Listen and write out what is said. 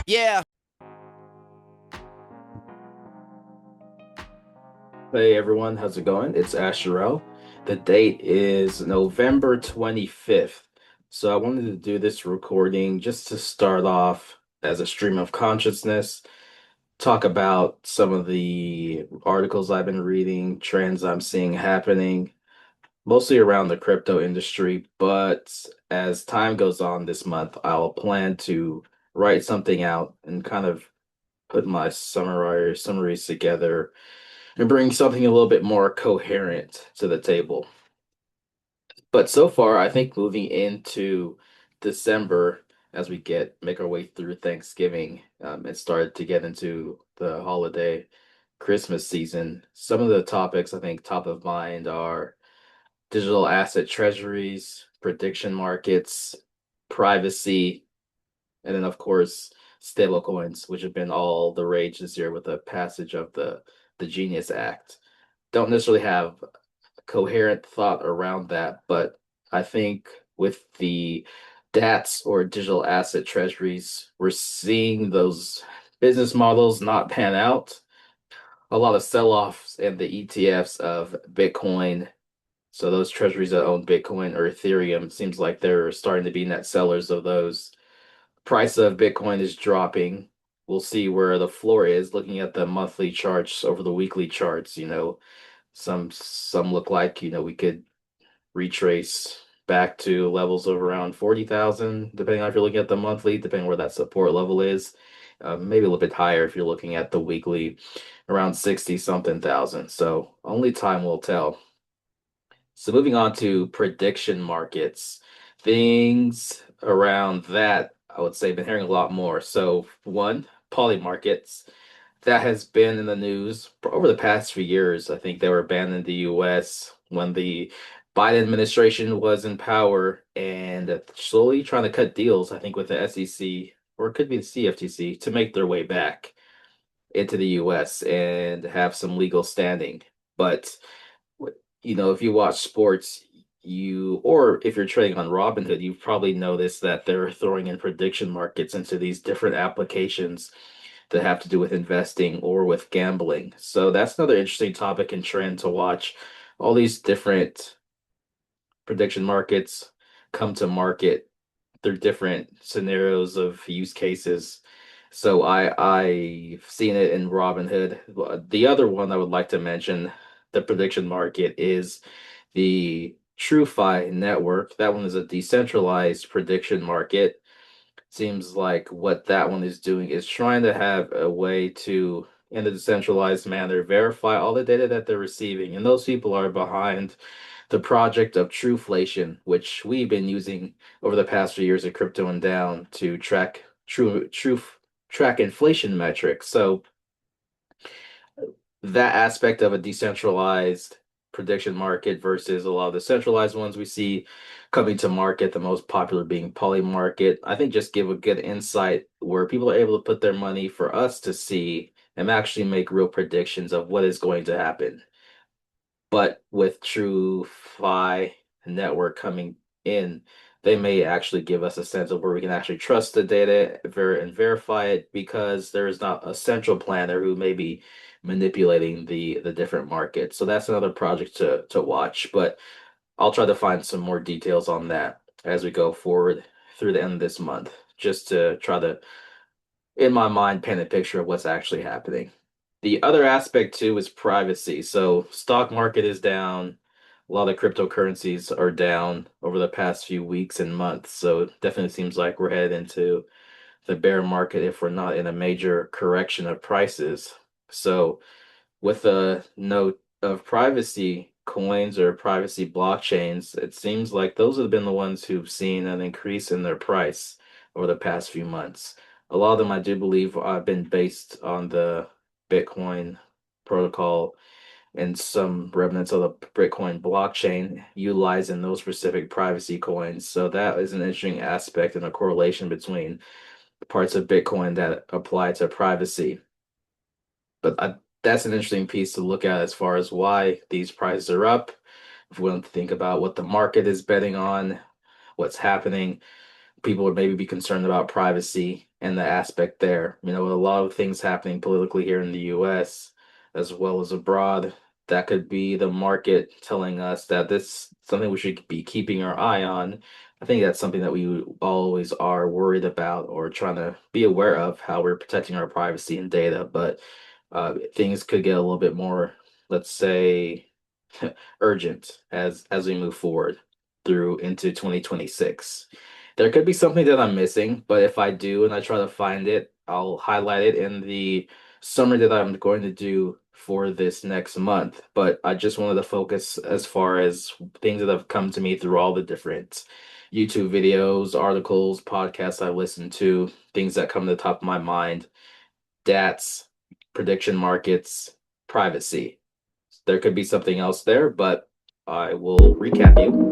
Yeah. Hey everyone, how's it going? It's Asherel. The date is November 25th. So I wanted to do this recording just to start off as a stream of consciousness, talk about some of the articles I've been reading, trends I'm seeing happening, mostly around the crypto industry. But as time goes on this month, I'll plan to write something out and kind of put my summaries together and bring something a little bit more coherent to the table. But so far, I think moving into December, as we get make our way through Thanksgiving, and start to get into the holiday Christmas season, some of the topics I think top of mind are digital asset treasuries, prediction markets, privacy, and then of course stablecoins, which have been all the rage this year with the passage of the Genius Act. Don't necessarily have coherent thought around that, but I think with the DATs or digital asset treasuries, we're seeing those business models not pan out. A lot of sell-offs in the ETFs of Bitcoin. So those treasuries that own Bitcoin or Ethereum seems like they're starting to be net sellers of those. Price of Bitcoin is dropping. We'll see where the floor is looking at the monthly charts over the weekly charts, some look like, we could retrace back to levels of around 40,000, depending on if you're looking at the monthly, depending where that support level is. Maybe a little bit higher if you're looking at the weekly, around 60 something thousand. So only time will tell. So moving on to prediction markets, things around that, I would say, been hearing a lot more. So one, poly markets. That has been in the news for over the past few years. I think they were banned in the US when the Biden administration was in power and slowly trying to cut deals, I think, with the SEC or it could be the CFTC to make their way back into the US and have some legal standing. But, if you watch sports, or if you're trading on Robinhood, you've probably noticed that they're throwing in prediction markets into these different applications that have to do with investing or with gambling. So that's another interesting topic and trend to watch. All these different prediction markets come to market through different scenarios of use cases. So I've seen it in Robinhood. The other one I would like to mention, the prediction market, is the TrueFi network. That one is a decentralized prediction market. Seems like what that one is doing is trying to have a way to, in a decentralized manner, verify all the data that they're receiving. And those people are behind the project of Trueflation, which we've been using over the past few years at Crypto and Down to track inflation metrics. So that aspect of a decentralized prediction market versus a lot of the centralized ones we see coming to market, the most popular being poly market, I think just give a good insight where people are able to put their money for us to see and actually make real predictions of what is going to happen. But with true Fi network coming in, they may actually give us a sense of where we can actually trust the data and verify it because there is not a central planner who may be manipulating the different markets. So that's another project to watch. But I'll try to find some more details on that as we go forward through the end of this month, just to try to, in my mind, paint a picture of what's actually happening. The other aspect too is privacy. So stock market is down. A lot of cryptocurrencies are down over the past few weeks and months. So it definitely seems like we're headed into the bear market if we're not in a major correction of prices. So with a note of privacy coins or privacy blockchains, it seems like those have been the ones who've seen an increase in their price over the past few months. A lot of them, I do believe, have been based on the Bitcoin protocol and some remnants of the Bitcoin blockchain utilizing those specific privacy coins. So that is an interesting aspect and a correlation between parts of Bitcoin that apply to privacy. That's an interesting piece to look at as far as why these prices are up. If we want to think about what the market is betting on, what's happening, people would maybe be concerned about privacy and the aspect there. A lot of things happening politically here in the US as well as abroad. That could be the market telling us that this is something we should be keeping our eye on. I think that's something that we always are worried about or trying to be aware of how we're protecting our privacy and data. But things could get a little bit more, let's say, urgent as we move forward through into 2026. There could be something that I'm missing, but if I do and I try to find it, I'll highlight it in the summary that I'm going to do for this next month. But I just wanted to focus as far as things that have come to me through all the different YouTube videos, articles, podcasts I listen to, things that come to the top of my mind, DATs, prediction markets, privacy. There could be something else there, but I will recap you